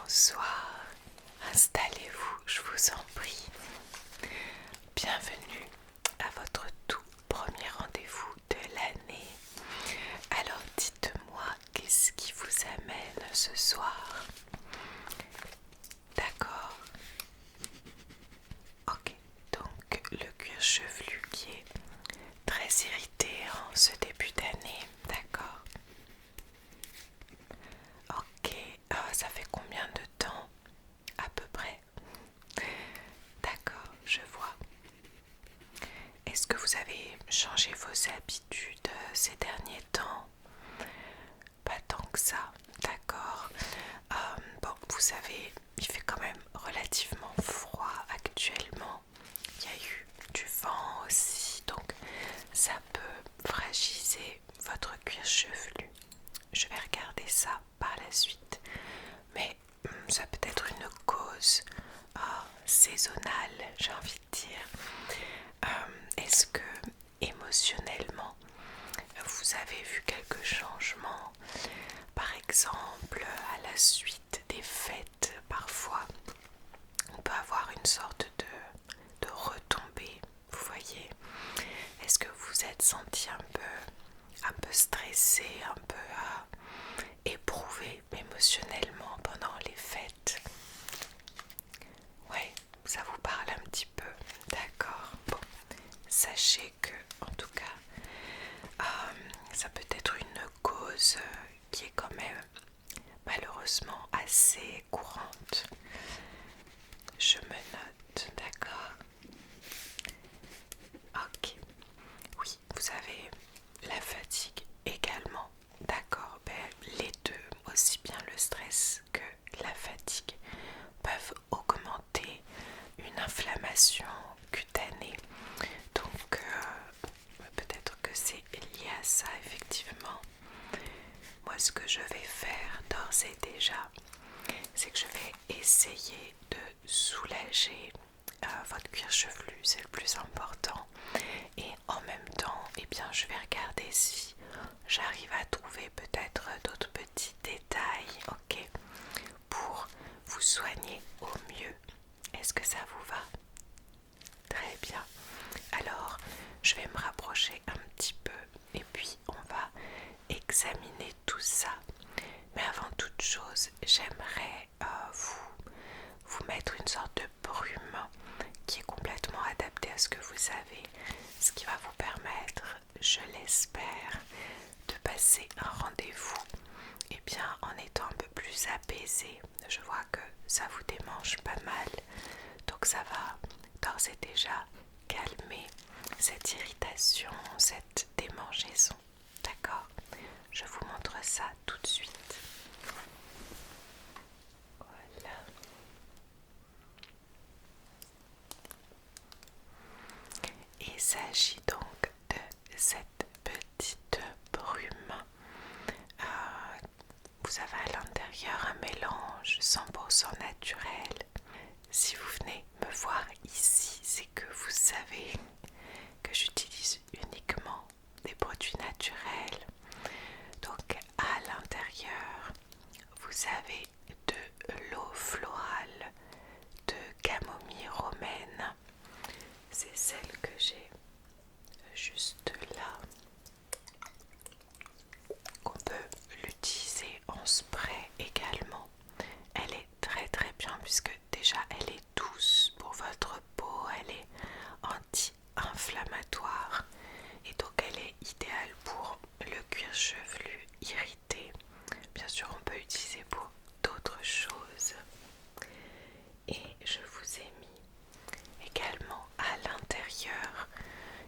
Bonsoir, installez-vous, je vous en prie. Bienvenue à votre tout premier rendez-vous de l'année. Alors dites-moi, qu'est-ce qui vous amène ce soir? D'accord. Ok, donc le cuir chevelu qui est très irrité en ce début d'année, d'accord. Ok, ça fait combien de temps à peu près? D'accord, je vois. Est-ce que vous avez changé vos habitudes ces derniers temps? Pas tant que ça, d'accord. Bon, vous savez, il fait quand même relativement froid actuellement. Il y a eu du vent aussi, donc ça peut fragiliser votre cuir chevelu. Je vais regarder ça par la suite. Mais ça peut être une cause saisonnale, j'ai envie de dire. Est-ce que émotionnellement vous avez vu quelques changements? Par exemple, à la suite des fêtes, parfois on peut avoir une sorte de retombée, vous voyez. Est-ce que vous êtes senti un peu stressé, un peu éprouvé émotionnellement pendant les fêtes? Ouais, ça vous parle un petit peu, d'accord. Bon, sachez que, en tout cas, ça peut être une cause qui est quand même malheureusement assez courante. Je me note, d'accord. Ok, oui, vous avez la fatigue également, d'accord. Les deux, aussi bien le stress que la fatigue, peuvent augmenter une inflammation cutanée. Donc peut-être que c'est lié à ça effectivement. Moi ce que je vais faire d'ores et déjà, c'est que je vais essayer de soulager votre cuir chevelu, c'est le plus important. Et en même temps, eh bien, je vais regarder si j'arrive à trouver peut-être d'autres petits détails, ok, pour vous soigner au mieux. Est-ce que ça vous va? Très bien. Alors, je vais me rapprocher un petit peu et puis on va examiner tout ça. Mais avant toute chose, j'aimerais vous mettre une sorte de brume qui est complètement adaptée à ce que vous avez, ce qui va vous permettre, je l'espère, de passer un rendez-vous en étant un peu plus apaisé. Je vois que ça vous démange pas mal, donc ça va d'ores et déjà calmer cette irritation, cette démangeaison. D'accord? Je vous montre ça tout de suite. Voilà. Il s'agit donc de cette petite brume. Vous avez à l'intérieur un mélange 100% naturel. Si vous venez me voir ici, c'est que vous savez que j'utilise uniquement des produits naturels. Donc à l'intérieur, vous avez de l'eau florale de camomille romaine. C'est celle que j'ai juste là. On peut l'utiliser en spray également. Elle est très très bien puisque déjà elle est douce pour votre peau, elle est anti-inflammatoire et donc elle est idéale pour le cuir chevelu irrité. Bien sûr on peut l'utiliser pour d'autres choses. Et je vous ai mis également à l'intérieur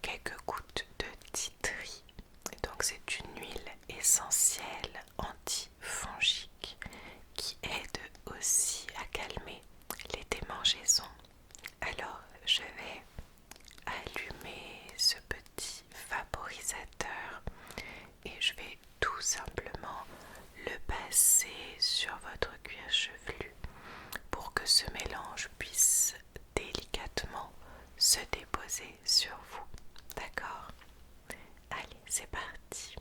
quelques gouttes de tea tree. Donc c'est une huile essentielle antifongique qui aide aussi à calmer les démangeaisons. Alors je vais allumer ce petit vaporisateur et je vais tout simplement le passer sur votre cuir chevelu pour que ce mélange puisse délicatement se déposer sur vous. D'accord? Allez, c'est parti.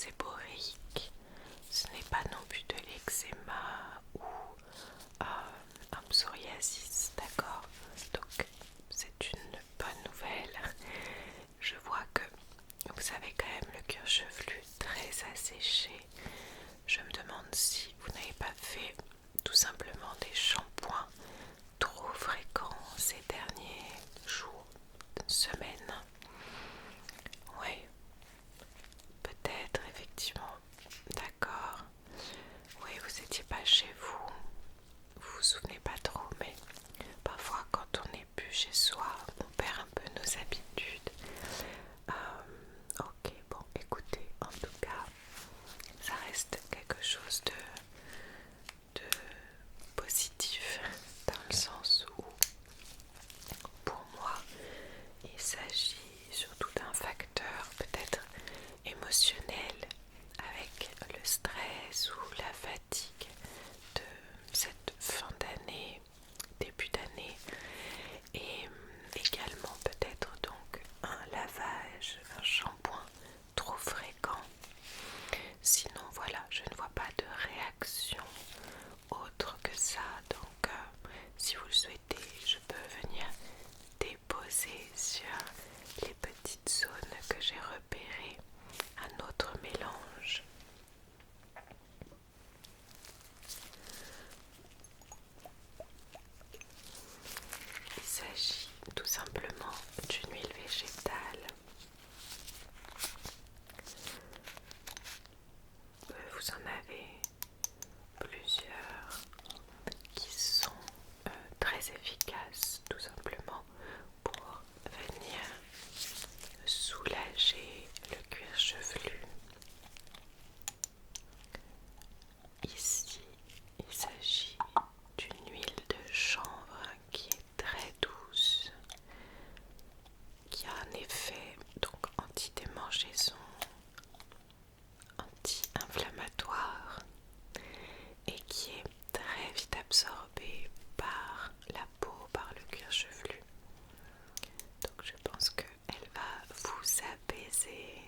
séborique, ce n'est pas non plus de l'eczéma ou un psoriasis, d'accord? Donc c'est une bonne nouvelle. Je vois que vous avez quand même le cuir chevelu très asséché. Je me demande si vous n'avez pas fait tout simplement des shampoings trop fréquents ces derniers jours, semaines. Oui, peut-être effectivement. D'accord. Oui, vous n'étiez pas chez vous. Vous vous souvenez pas trop, mais parfois quand on n'est plus chez soi, on perd un peu nos habitudes. Ok, bon, écoutez, en tout cas, ça reste quelque chose de positif dans le sens où, pour moi, il s'agit surtout d'un facteur peut-être émotionnel avec le stress ou la fatigue de cette fin d'année, début d'année, et également peut-être donc un lavage, un shampoing trop fréquent. Sinon voilà, je ne vois pas de réaction autre que ça, donc si vous le souhaitez, je peux venir déposer sur les petites zones que j'ai repérées un autre mélange. Il s'agit tout simplement d'une huile végétale. Vous en avez plusieurs qui sont très efficaces tout simplement pour venir soulager le cuir chevelu. Ici, il s'agit d'une huile de chanvre qui est très douce, qui a un effet donc anti-démangeaison, anti-inflammatoire et qui est très vite absorbée par la peau, par le cuir chevelu. Donc je pense qu'elle va vous apaiser.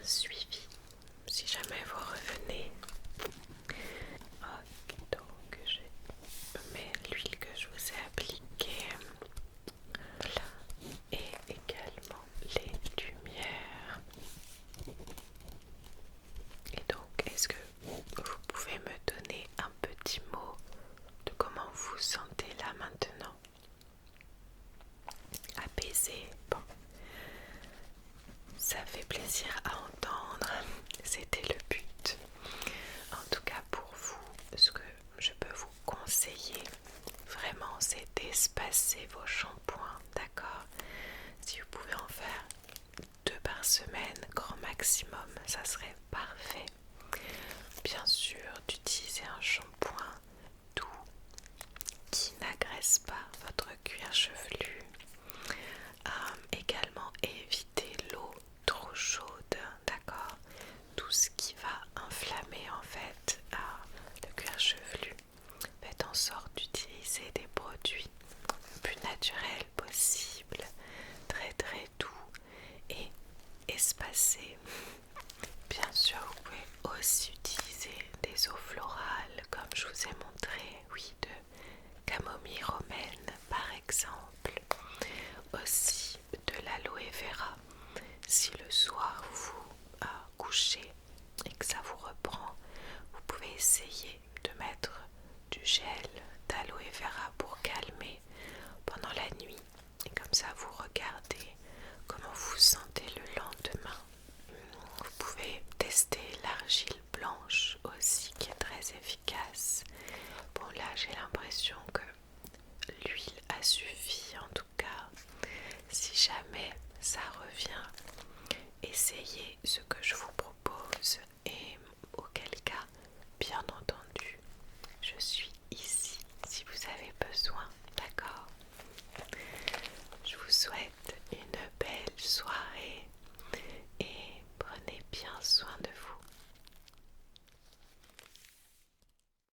suivi si jamais vous revenez. Ok, donc je mets l'huile que je vous ai appliquée là, et également les lumières. Et donc, est-ce que vous pouvez me donner un petit mot de comment vous vous sentez là maintenant? Apaisé, bon, ça fait plaisir à entendre, c'était le but. En tout cas pour vous, ce que je peux vous conseiller vraiment, c'est d'espacer vos shampoings, d'accord? Si vous pouvez en faire 2 par semaine, grand maximum, ça serait parfait. Bien sûr, d'utiliser un shampoing doux qui n'agresse pas votre cuir chevelu. Également, éviter l'eau trop chaude, d'accord? Tout ce qui va inflammer en fait le cuir chevelu. Faites en sorte d'utiliser des produits le plus naturels possible, très très doux et espacés. Bien sûr, vous pouvez aussi utiliser des eaux florales comme je vous ai montré, oui, de camomille romaine par exemple, aussi de l'aloe vera. Si le soir vous couchez et que ça vous reprend, vous pouvez essayer de mettre du gel d'aloe vera pour calmer pendant la nuit, et comme ça vous regardez comment vous vous sentez le lendemain. Vous pouvez tester l'argile blanche aussi qui est très efficace. Bon là j'ai l'impression que l'huile a suffi, en tout cas si jamais ça revient, essayez ce que je vous propose, et auquel cas bien entendu